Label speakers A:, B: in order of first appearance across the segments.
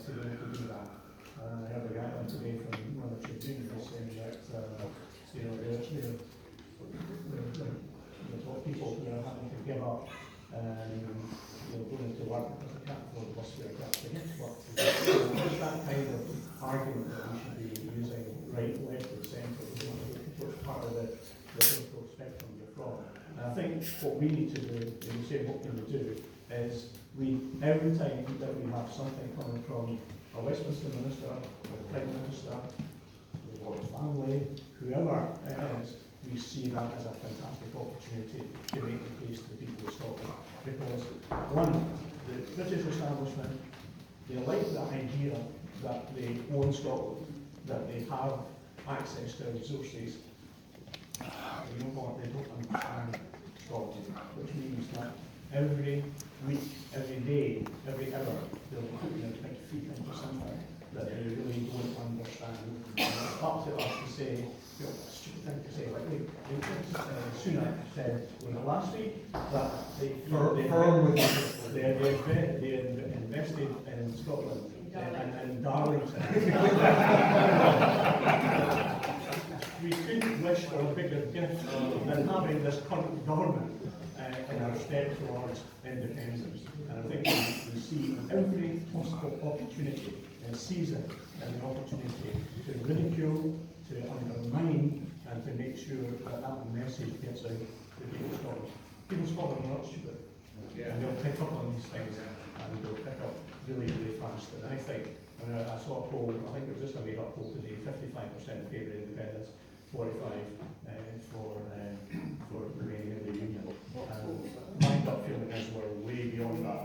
A: to be able to do that. I heard a guy on today from one of the Tribune saying that the top people who are having to give up going into work because they can't afford the bus fare to get to work. Just that kind of argument that we should be using right, left, or centre, which part of the political spectrum you're from. And I think what we need to do, when you say what can we do, is every time that we have something coming from a Westminster Minister, or the Prime Minister, or the family, whoever it is, we see that as a fantastic opportunity to make the case to the people of Scotland. Because, one, the British establishment, they like the idea that they own Scotland, that they have access to resources. You know what, they don't understand Scotland, which means that every week, every day, every hour, they'll be putting their big feet into something that they really don't understand. And it's up to us to say, a stupid thing to say, like Sunak said last week, that they invested in Scotland and Darlington. We couldn't wish for a bigger gift than having this current government in our step towards independence. And I think we see every possible opportunity and seize it as an opportunity to ridicule, to undermine, and to make sure that that message gets out to people of Scotland. People of Scotland are not stupid. Yeah. And they'll pick up on these things, and they'll pick up really, really fast. And I think, I saw a poll, I think it was just a made-up poll today, 55% favour independence, 45% for remaining in the Union. My gut feeling is we're way beyond that.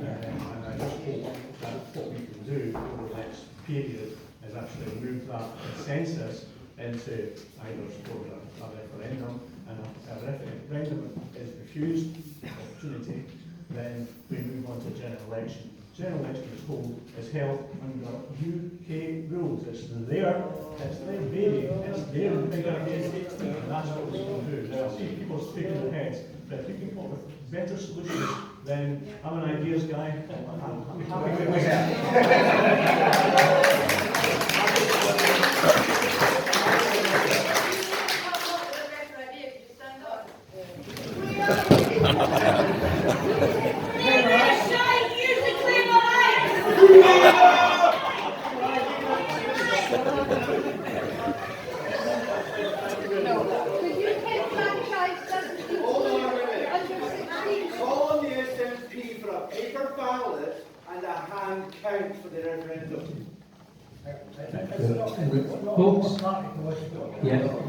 A: And I just hope that what we can do over the next period is actually move that consensus into either support a referendum, and if a referendum is refused the opportunity, then we move on to general election. General election is held under UK rules. It's their baby, it's their big identity, and that's what we're going to do. Now, I see people shaking their heads, but if you can come up with better solutions, then I'm an ideas guy. I'm happy with that.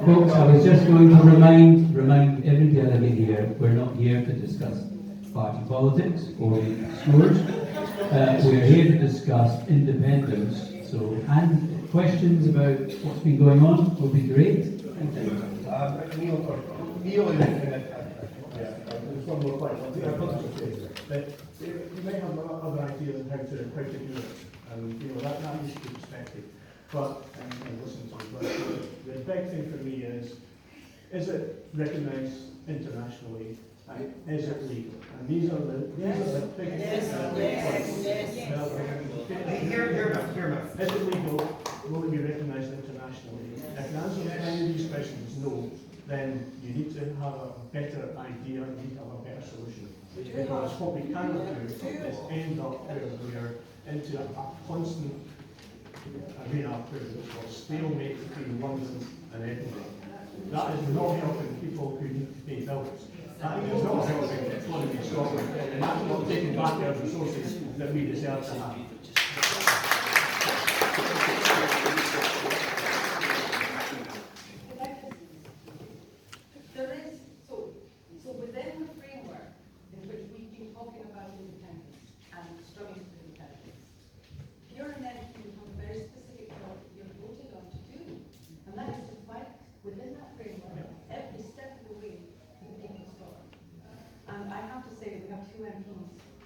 B: Folks, I was just going to remind every delegate here, we're not here to discuss party politics or scores. We're here to discuss independence. So, and questions about what's been going on would be great. Thank you.
A: Neil, there's one more point. But you may have other ideas on how to do it, and that needs to be respected. But and listen to it. But the big thing for me is it recognised internationally? And is it legal? And these are the big points. Is it legal? Will it be recognised internationally? If the answer to any of these questions is no, then you need to have a better idea, you need to have a better solution. Because what we cannot do is end up where we are into a constant arena where there's a stalemate between London and Edinburgh. That is not helping people who need to pay bills. That is not helping the economy of Scotland, and that's not taking back our resources that we deserve to have.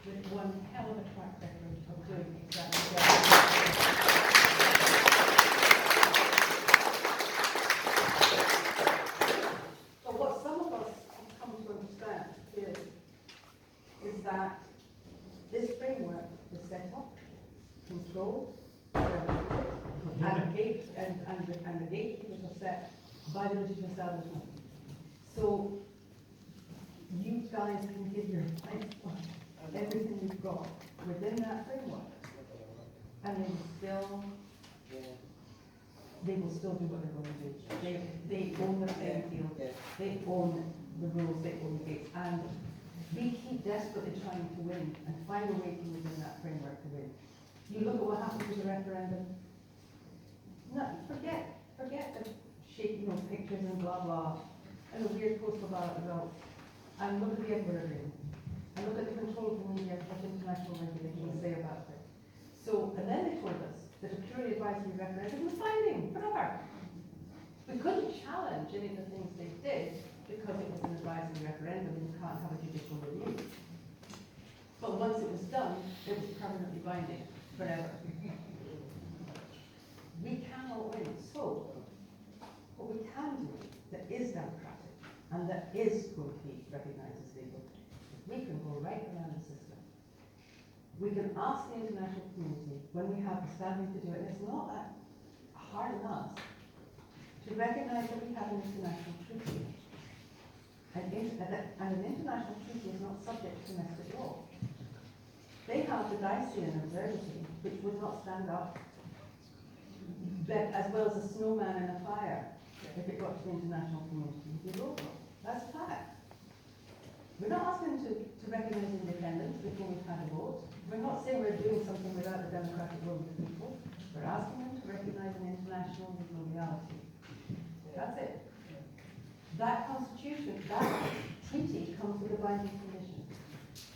C: With one hell of a track record of doing exactly that. controlled, and the gatekeepers are set by the British establishment. So you guys can give your advice on everything you've got within that framework, and they will still do what they're going to do. They own the playing field, they own the rules, they own the gates, and we keep desperately trying to win and find a way to within that framework to win. You look at what happened with the referendum. No, forget the shaky, pictures and blah blah, and the weird postal ballot results. And look at the Edinburgh Agreement. And look at the control of the media, what international regulations say about it. So, and then they told us that a purely advisory referendum was binding forever. We couldn't challenge any of the things they did because it was an advisory referendum and you can't have a judicial review. But once it was done, it was permanently binding forever. We cannot win. So, what we can do that is democratic and that is going to be recognised as legal, we can go right around the system. We can ask the international community when we have the standing to do it, and it's not that hard an ask, to recognise that we have an international treaty. And an international treaty is not subject to domestic law. They have the Dyson Observatory, which would not stand up, as well as a snowman in a fire, if it got to the international community. It'd be local. That's a fact. We're not asking to recognise independence before we've had a vote. We're not saying we're doing something without the democratic will of the people. We're asking them to recognise an international legal reality. That's it. That constitution, that treaty comes with a binding condition.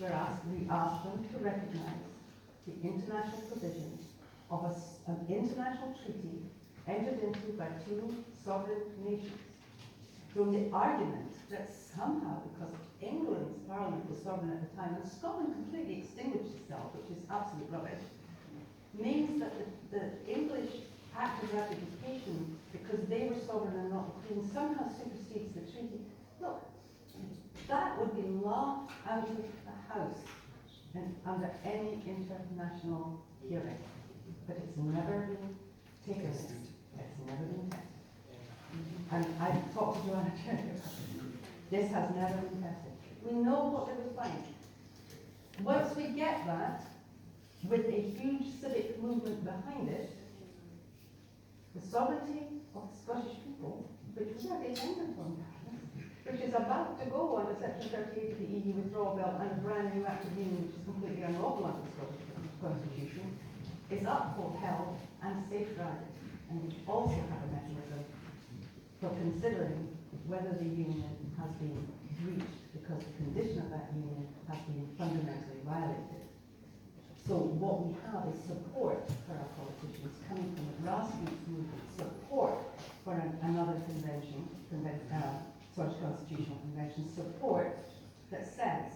C: We ask them to recognise the international provisions of an international treaty entered into by two sovereign nations. From the argument that somehow, because England's parliament was sovereign at the time, and Scotland completely extinguished itself, which is absolute rubbish, means that the English Act of Ratification, because they were sovereign and not the Queen, somehow supersedes the treaty. Look, that would be laughed out of the House and under any international hearing. But it's never been taken. It's never been tested. And I've talked to Joanna Cherry about this. This has never been tested. We know what they would find. Once we get that, with a huge civic movement behind it, the sovereignty of the Scottish people, which we are dependent on, which is about to go under Section 38 of the EU withdrawal bill and a brand new Act of Union, which is completely unlawful under the Scottish Constitution, is upheld and safeguarded. And we also have a mechanism for considering whether the union has been breached because the condition of that union has been fundamentally violated. So what we have is support for our politicians coming from the grassroots movement, support for another Scottish Constitutional Convention, support that says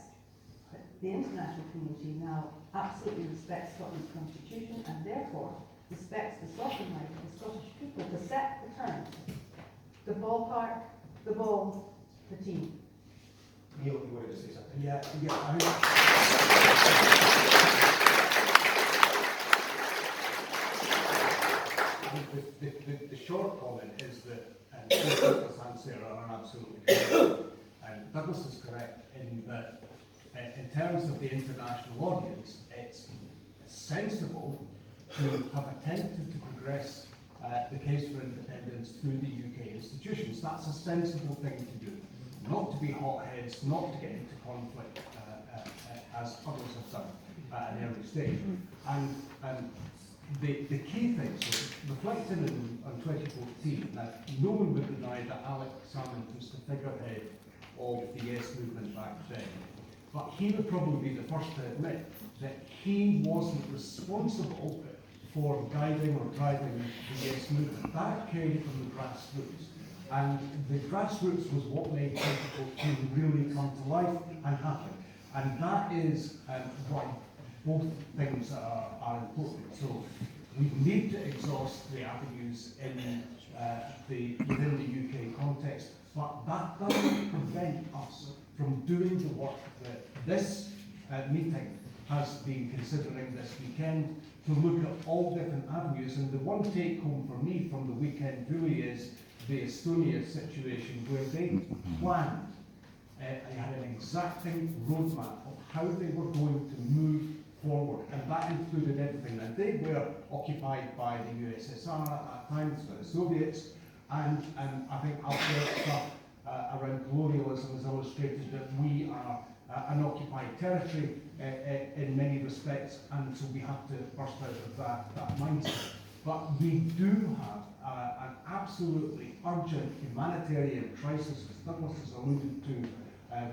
C: that the international community now absolutely respects Scotland's constitution and therefore respects the sovereign right of the Scottish people to set the terms, the ballpark, the ball, the team.
A: Neil, you wanted to say something?
D: Yeah. The short comment is that Douglas and Sarah are absolutely correct. And Douglas is correct in that, in terms of the international audience, it's sensible to have attempted to progress the case for independence through the UK institutions. That's a sensible thing to do. Not to be hotheads, not to get into conflict as others have done at an early stage. And the key thing, so reflecting on 2014, that no one would deny that Alex Salmond was the figurehead of the Yes movement back then. But he would probably be the first to admit that he wasn't responsible for guiding or driving the Yes movement. That came from the grassroots. And the grassroots was what made 2014 really come to life and happen. And that is why both things are important. So we need to exhaust the avenues in within the UK context, but that doesn't prevent us from doing the work that this meeting has been considering this weekend to look at all different avenues. And the one take home for me from the weekend really is the Estonia situation, where they planned, they had an exacting roadmap of how they were going to move forward, and that included everything. And they were occupied by the USSR at times, by the Soviets, and I think Albert's stuff around colonialism has illustrated that we are an occupied territory in many respects, and so we have to burst out of that mindset. But we do have an absolutely urgent humanitarian crisis, as Douglas has alluded to,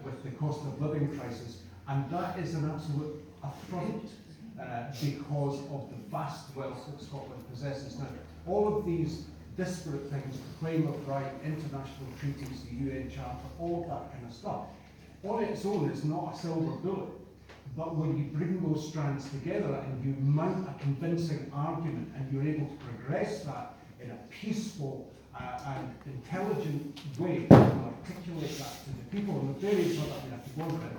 D: with the cost of living crisis, and that is an absolute affront because of the vast wealth that Scotland possesses. Now, all of these disparate things, the claim of right, international treaties, the UN Charter, all of that kind of stuff, on its own is not a silver bullet. But when you bring those strands together and you mount a convincing argument and you're able to progress that in a peaceful and intelligent way and articulate that to the people, and the various other, I mean, I have to go on for it,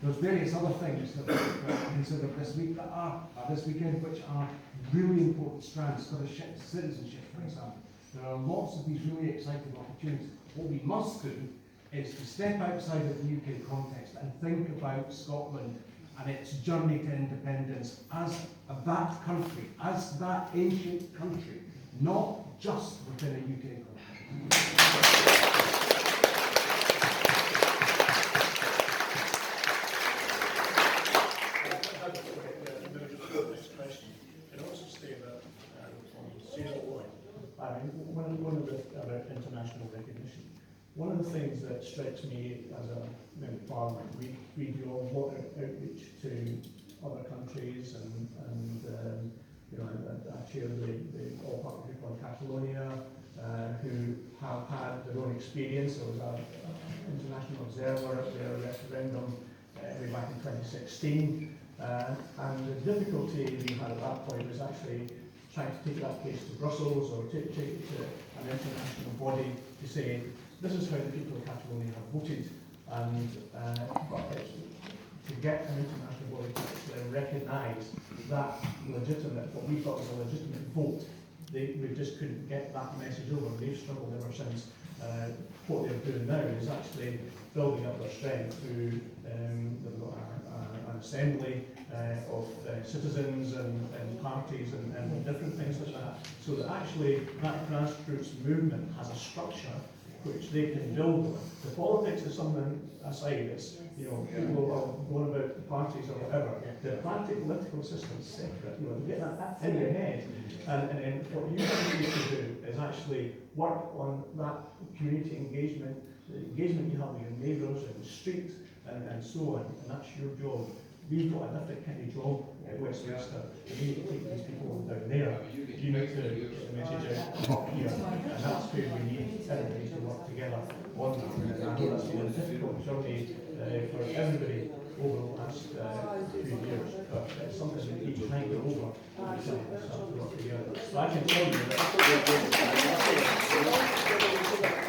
D: there's various other things that we've considered this week that are, this weekend, which are really important strands. Scottish citizenship, for example. There are lots of these really exciting opportunities. What we must do is to step outside of the UK context and think about Scotland and its journey to independence as that country, as that ancient country, not just within a UK context.
A: One of the about international recognition. One of the things that strikes me as a member of Parliament, we do a lot of outreach to other countries, and you know, I chair the all-party group on Catalonia, who have had their own experience. There was an international observer at their referendum way back in 2016, and the difficulty we had at that point was actually trying to take that case to Brussels or take it to an international body to say, this is how the people of Catalonia have voted, and to get an international body to actually recognise that legitimate, what we thought was a legitimate vote, we just couldn't get that message over. They've struggled ever since. What they're doing now is actually building up their strength through they've got an assembly of citizens and parties and different things like that, so that actually that grassroots movement has a structure which they can build on. The politics is something aside. It's, you know, people are going about the parties or whatever. The political system is separate. You know, get that in your head, and what you need to do is actually work on that community engagement, the engagement you have with your neighbours and the street and so on, and that's your job. We've got a different kind of job at Westminster. We need to take these people down there. You need to get the message out up here, and that's where we need everybody to work together on that. And I know that's been a difficult journey for everybody over the last few years, but it's something that we keep trying to over. We start to work together. So I can tell you that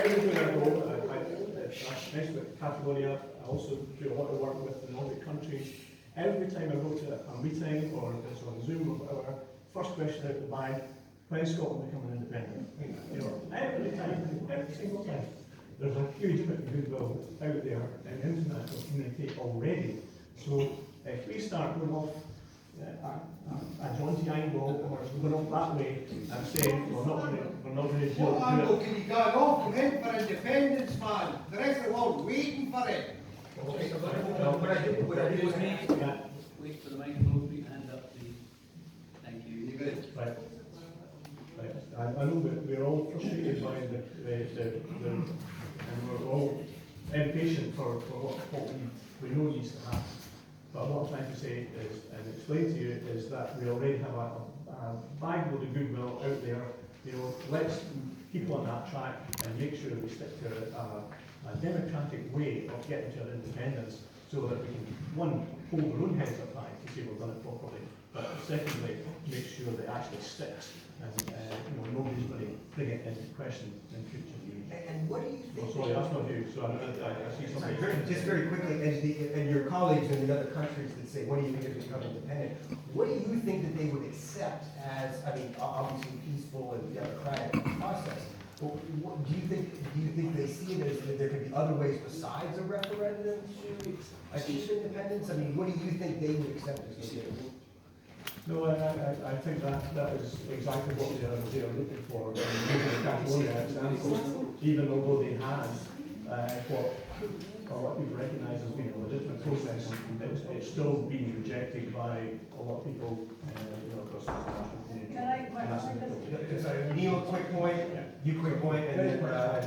A: everything I go, especially with Catalonia, I also do a lot of work with the Nordic countries. Every time I go to a meeting or if it's on Zoom or whatever, first question out the bag, when is Scotland becoming independent? You know, every time, every single time. There's a huge amount of goodwill out there in the international community already. So if we start going off a jaunty angle or going off that way and saying we're not going to do
E: What angle can you go off? We're heading for independence, man. The rest of the world waiting for it.
B: Wait for the microphone, put your hand up, please. Thank you.
E: You good?
A: Right. I know we're all frustrated by and we're all impatient for what we know needs to happen. But what I'm trying to say is, and explain to you, is that we already have a bag load of goodwill out there. You know, let's keep on that track and make sure that we stick to a democratic way of getting to our independence, so that we can, one, hold our own heads up high to say we've done it properly, but secondly, make sure sure that it actually sticks, and nobody's going to bring it into question in future years.
F: And what do you think?
A: Sorry, that's not you, so I see
F: Sorry,
A: something.
F: just very quickly, and your colleagues in the other countries that say, what do you think is becoming independent? What do you think that they would accept as, I mean, obviously peaceful and democratic process? Well, what, do you think they see it as that there could be other ways besides a referendum to achieve independence? I mean, what do you think they would accept as legitimate?
A: No, I think that is exactly what they are looking for. Catalonia, even although they had what a lot of people recognise as being a legitimate process, it's still being rejected by a lot of people across the international community.
C: Can I, Mark,
F: Sorry, Neil, quick point, you quick point, and then, go ahead.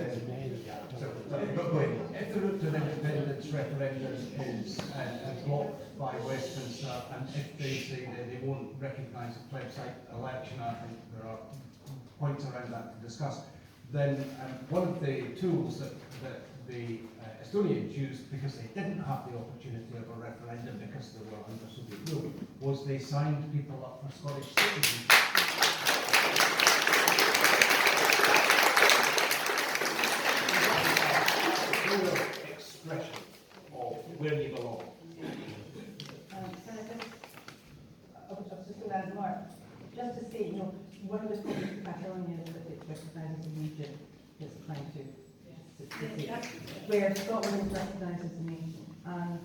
D: If the route to an independence referendum is blocked by Westminster, and if they say that they won't recognise a plebiscite election, I think there are points around that to discuss, then one of the tools that the Estonians used, because they didn't have the opportunity of a referendum because they were under Soviet rule, was they signed people up for Scottish citizenship. Expression of where you belong.
C: Senator, I was just going to add, Mark, just to say, one of the things with Catalonia is that it recognises a region that's trying to where Scotland is recognised as a nation. And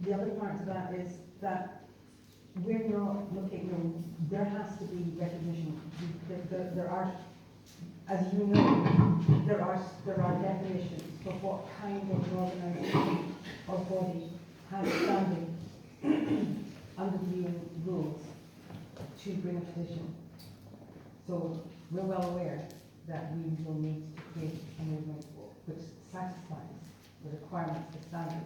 C: the other part of that is that we're not looking, there has to be recognition. There are, as you know, there are definitions for what kind of an organisation or body has standing under the UN rules to bring a petition. So we're well aware that we will need to create a movement which satisfies the requirements for standing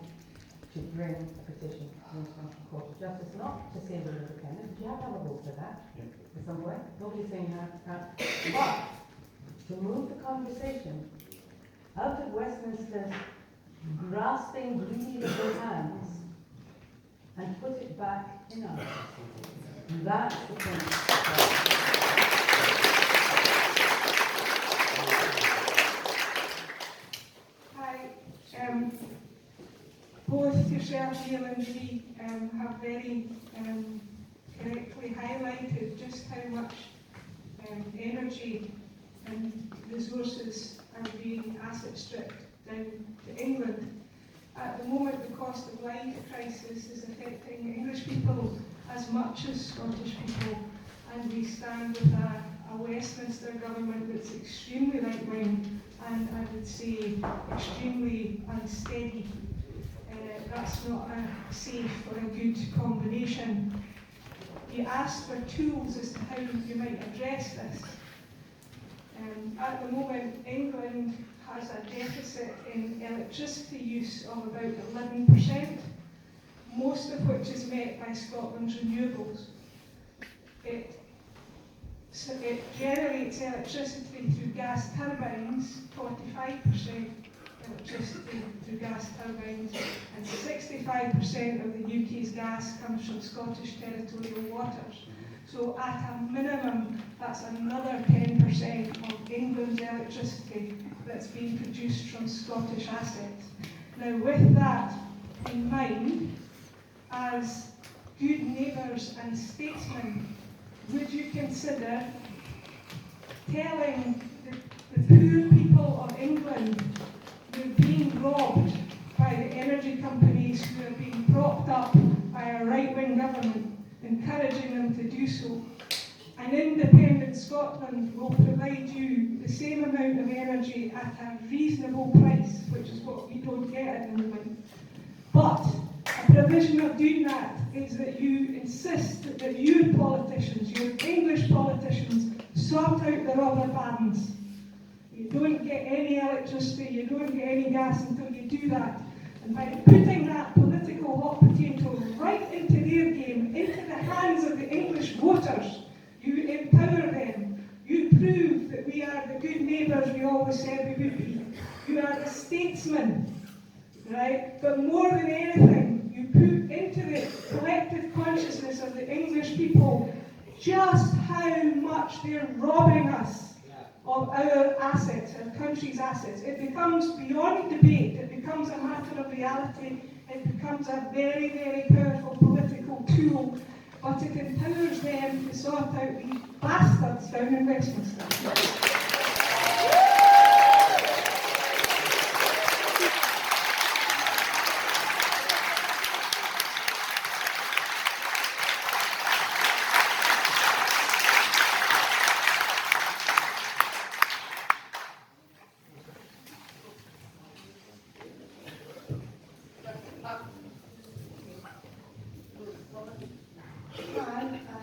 C: to bring a petition to the International Court of Justice, not to say we're independent, but you have to have a vote for that at some point. Nobody's saying you can't. But to move the conversation out of Westminster's grasping greedy little hands and put it back in us. That's the point.
G: Both yourself, Neil, and Lee have very correctly highlighted just how much energy and resources are being asset stripped down to England. At the moment, the cost of life crisis is affecting English people as much as Scottish people, and we stand with a Westminster government that's extremely right-wing and I would say extremely unsteady. That's not a safe or a good combination. You asked for tools as to how you might address this. At the moment, England has a deficit in electricity use of about 11%, most of which is met by Scotland's renewables. It generates electricity through gas turbines, 45% electricity through gas turbines, and 65% of the UK's gas comes from Scottish territorial waters. So at a minimum, that's another 10% of England's electricity that's being produced from Scottish assets. Now with that in mind, as good neighbours and statesmen, would you consider telling the poor people of England they're being robbed by the energy companies who are being propped up by a right-wing government, encouraging them to do so? An independent Scotland will provide you the same amount of energy at a reasonable price, which is what we don't get at the moment. But a provision of doing that is that you insist that your politicians, your English politicians, sort out the rubber bands. You don't get any electricity, you don't get any gas until you do that. And by putting that political hot potato right into their game, into the hands of the English voters, you empower them. You prove that we are the good neighbours we always said we would be. You are the statesmen, right? But more than anything, you put into the collective consciousness of the English people just how much they're robbing us of our assets, our country's assets. It becomes beyond debate, it becomes a matter of reality, it becomes a very, very powerful political tool, but it empowers them to sort out these bastards down in Westminster.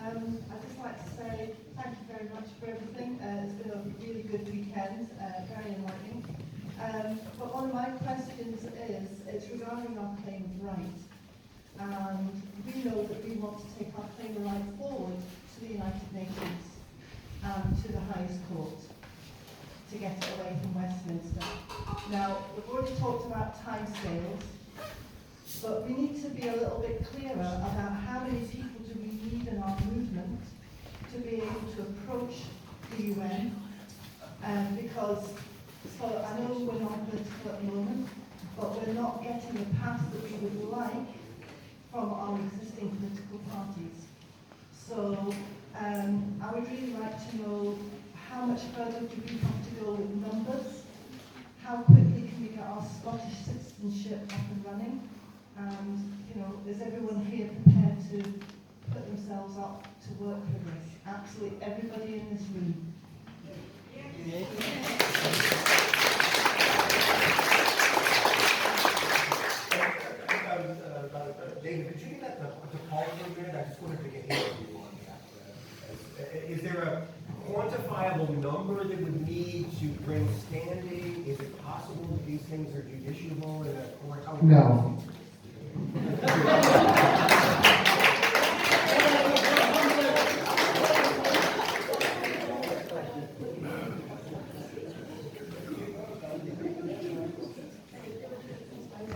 C: I'd just like to say thank you very much for everything. It's been a really good weekend, very enlightening. But one of my questions is, it's regarding our claim of right. And we know that we want to take our claim of right forward to the United Nations and to the highest court to get it away from Westminster. Now, we've already talked about timescales, but we need to be a little bit clearer about how many people do we need in our movement to be able to approach the UN. Because, so I know we're not political at the moment, but we're not getting the path that we would like from our existing political parties. So I would really like to know how much further do we have to go with numbers? How quickly can we get our Scottish citizenship up and running? And, you know, is everyone here prepared to put themselves up to work for this? Absolutely everybody in this room.
F: David, could you give that to Paul for a minute? I just wanted to get his view on that. Is there a quantifiable number that would need to bring standing? Is it possible that these things are judiciable in a court?
A: No.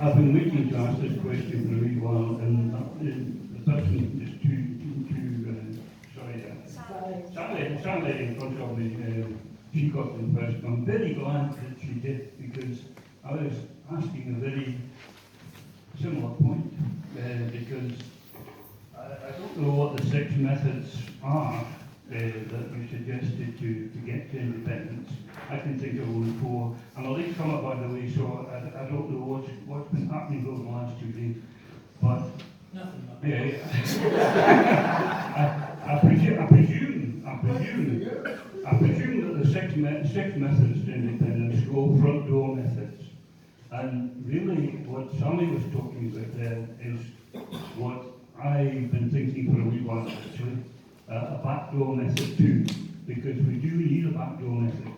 H: I've been waiting to ask this question for a wee while, and the person is Sally in front of me, she got in first. I'm very glad that she did, because I was asking a very similar point, because I don't know what the 6 methods are that you suggested to get to independence. I can think of only 4, and I'll leave some up by the way, so I don't know what's been happening over the last 2 days, but I presume that the six methods to independence go front door methods, and really what Sammy was talking about there is what I've been thinking for a wee while actually, a backdoor method too, because we do need a backdoor method.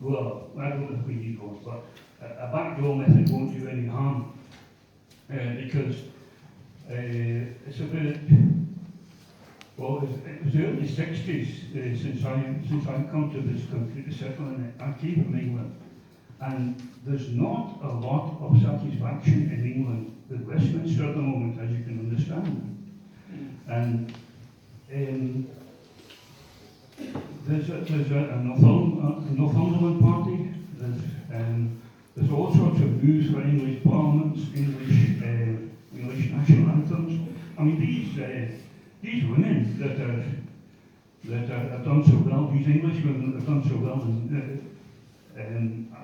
H: Well, I don't know if we need one, but a backdoor method won't do any harm, because it's about, well, it was the early 60s since I've come to this country to settle in it. I came from England, and there's not a lot of satisfaction in England with Westminster at the moment, as you can understand. And there's a Northumberland party. There's all sorts of moves for English parliaments, English national anthems. I mean, these women that have done so well, these English women that have done so well, and I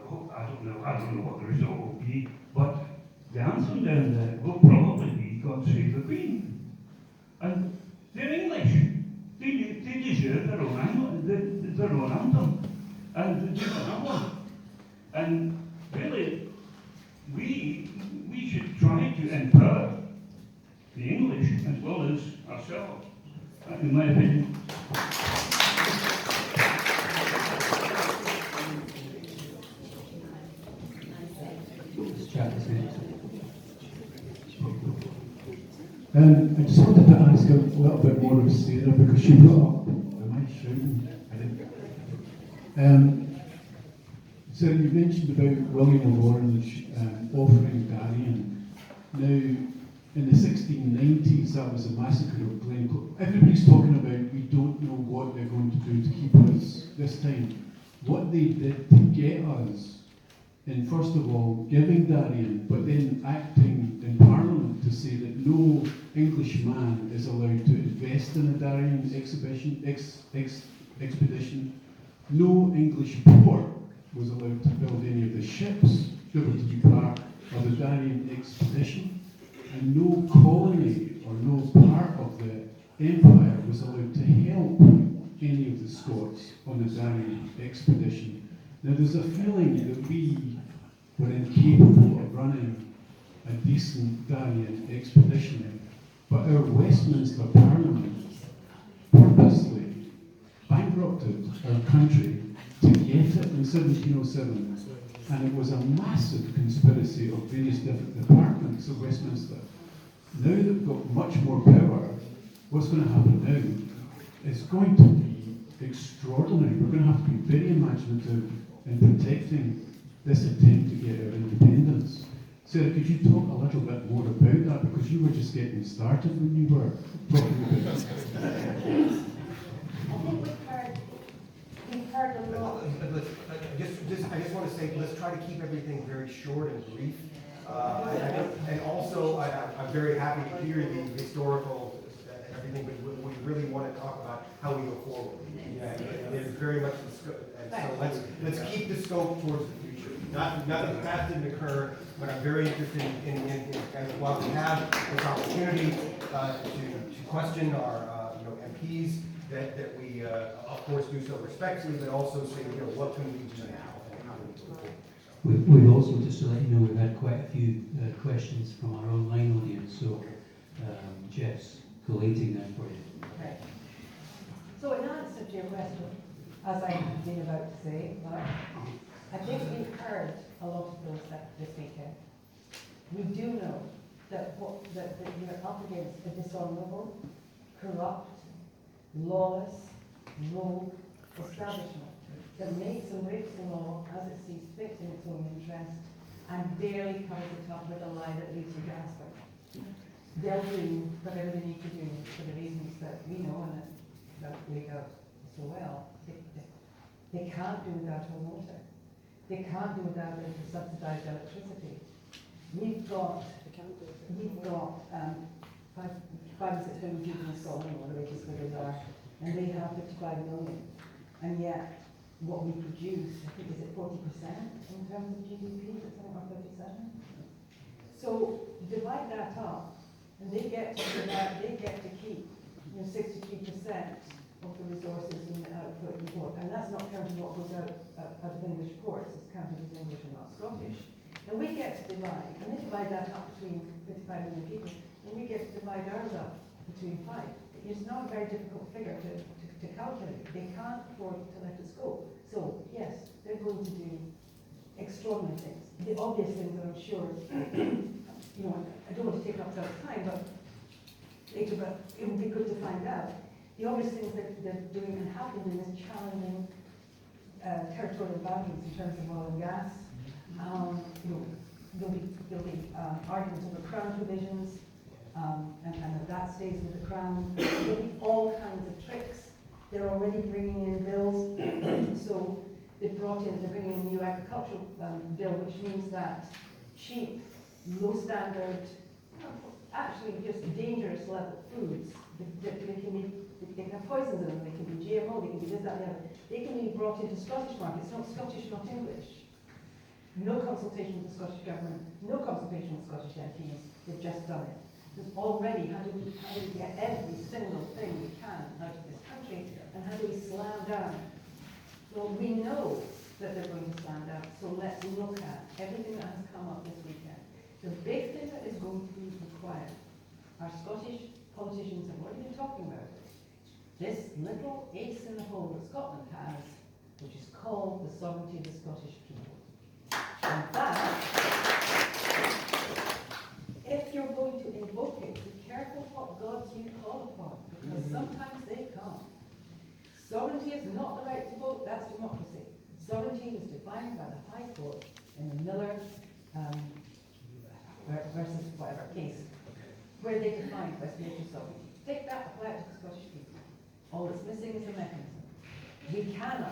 H: don't know what the result will be, but the anthem down there will probably be "God Save the Queen," and they're English. They deserve their own anthem, and they do have one. And really, we should try to empower the English as well as ourselves, in my opinion.
I: I just wanted to ask a little bit more of Sarah, because she brought up, am I shouting? So you mentioned about William of Orange offering Darien. Now, in the 1690s, that was the massacre of Glencoe. Everybody's talking about we don't know what they're going to do to keep us this time. What they did to get us, in first of all giving Darien, but then acting in Parliament to say that no English man is allowed to invest in a Darien expedition. No English port was allowed to build any of the ships that were to be part of the Darien expedition. And no colony or no part of the empire was allowed to help any of the Scots on the Darien expedition. Now there's a feeling that we were incapable of running a decent Darien expedition, but our Westminster Parliament purposely bankrupted our country to get it in 1707. And it was a massive conspiracy of various different departments of Westminster. Now they've got much more power. What's going to happen now is going to be extraordinary. We're going to have to be very imaginative in protecting this attempt to get our independence. Sarah, could you talk a little bit more about that? Because you were just getting started when you were talking about it.
C: I think we've heard a lot.
F: I just want to say, let's try to keep everything very short and brief. And also, I'm very happy to hear the historical and everything, but we really want to talk about how we go forward. Yeah, there's very much the scope, and so let's keep the scope towards the future. Nothing past didn't occur, but I'm very interested in and while we have this opportunity to question our MPs, that we of course do so respectfully, but also say what can we do now and how do we go forward.
B: We've also, just to let you know, we've had quite a few questions from our online audience, so Jeff's collating them for you.
C: Okay. So in answer to your question, as I've been about to say, I think we've heard a lot of those this weekend. We do know that you're up against a dishonourable, corrupt, lawless, rogue establishment that makes and breaks the law as it sees fit in its own interest and barely covers it up with a lie that leaves you gasping. They'll do whatever they need to do for the reasons that we know and that we have so well. They can't do without home water. They can't do without subsidised electricity. We've got 5 or 6 million people in Scotland, or the latest figures are, and they have 55 million. And yet, what we produce, I think, is it 40% in terms of GDP, is it something like 37? So divide that up, and they get to keep 63% of the resources in the output report, and that's not counting what goes out of English ports, it's counted as English and not Scottish. And we get to divide, and they divide that up between 55 million people, and we get to divide ours up between 5. It's not a very difficult figure to calculate. They can't afford to let us go. So, yes, they're going to do extraordinary things. The obvious things that I'm sure, I don't want to take up that time, but later, but it would be good to find out. The obvious things that they're doing and have been doing is challenging territorial boundaries in terms of oil and gas. There'll be arguments over Crown provisions, and that stays with the Crown. There'll be all kinds of tricks. They're already bringing in bills. So they're bringing in a new agricultural bill, which means that cheap, low standard, actually just dangerous level foods, they can have poisons in them, they can be GMO, they can be this, that, and the other. They can be brought into Scottish markets, not Scottish, not English. No consultation with the Scottish Government, no consultation with Scottish MPs, they've just done it. There's already, how do we get every single thing we can out of this country, and how do we slam down? Well, we know that they're going to slam down, so let's look at everything that has come up this weekend. The big thing that is going to be required, our Scottish politicians have already been talking about it. This little ace in the hole that Scotland has, which is called the sovereignty of the Scottish people. And that, if you're going to invoke it, be careful what gods you call upon, because sometimes they come. Sovereignty is not the right to vote, that's democracy. Sovereignty is defined by the High Court in the Miller versus whatever case. where they defined Westminster sovereignty. Take that, apply it to the Scottish people. All that's missing is a mechanism. We can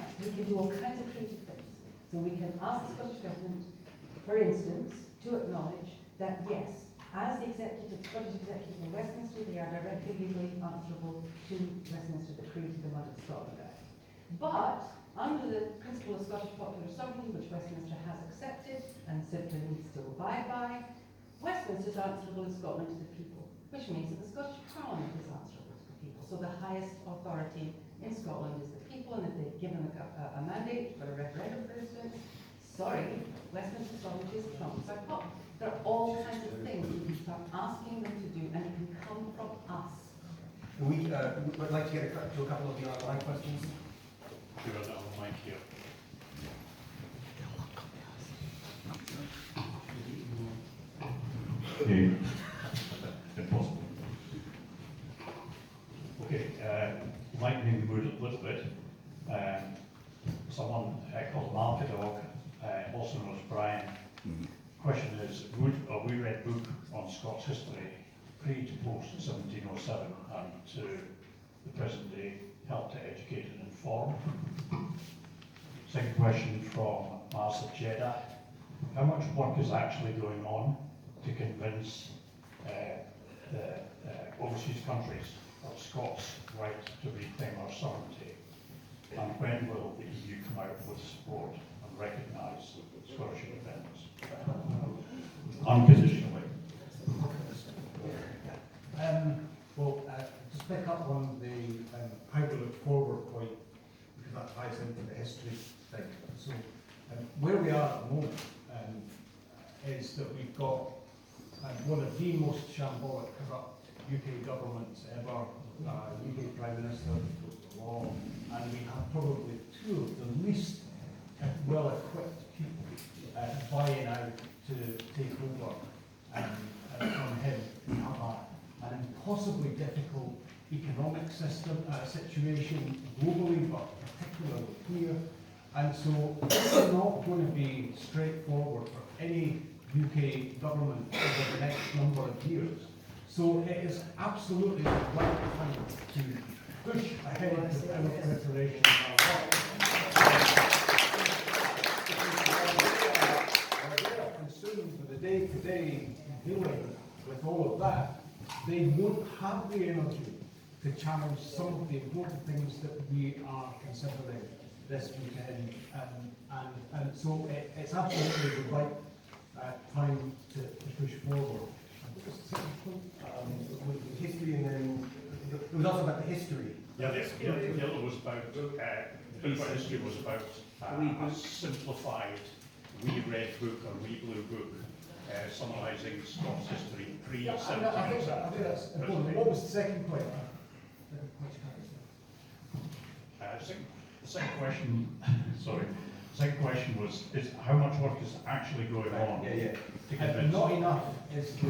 C: do all kinds of creative things. So we can ask the Scottish Government, for instance, to acknowledge that yes, as the Scottish Executive in Westminster, they are directly legally answerable to Westminster, the created the Mother of Scotland Act. But under the principle of Scottish popular sovereignty, which Westminster has accepted and simply needs to abide by, Westminster is answerable in Scotland to the people, which means that the Scottish Parliament is answerable to the people. So the highest authority in Scotland is the people, and if they've given a mandate for a referendum, for instance, sorry, Westminster sovereignty is trumped by pop. There are all kinds of things you can start asking them to do, and it can come from us.
F: We would like to get to a couple of the online questions.
H: Do it on the mic here. Okay. Impossible. Okay, lightning mood a little bit. Someone called Malka Dog, also known as Brian. Question is, would a we read book on Scots history pre to post 1707 and to the present day help to educate and inform? Second question from Marcia Jeddah. How much work is actually going on to convince the overseas countries of Scots' right to reclaim our sovereignty? And when will the EU come out with support and recognise Scottish independence? Unconditionally.
D: Just pick up on the how to look forward point, because that ties into the history thing. So where we are at the moment is that we've got one of the most shambolic, corrupt UK governments ever, UK Prime Minister, the law, and we have probably two of the least well-equipped people vying out to take over from him. We have an impossibly difficult economic situation globally, but particularly here. And so this is not going to be straightforward for any UK government over the next number of years. So it is absolutely the right time to push ahead with our preparation of our work. They are consumed with the day-to-day dealing with all of that. They won't have the energy to challenge some of the important things that we are considering this weekend, and so it's absolutely the right time to push forward.
F: With history, and then it was also about the history.
H: Yeah, the other was about, the history was about a simplified reread book or re-blue book, summarising Scots history pre-1707.
D: I think that's important. What was the second point?
H: The second question, sorry, the second question was, is how much work is actually going on?
F: Yeah.
H: To convince
D: Not enough is the...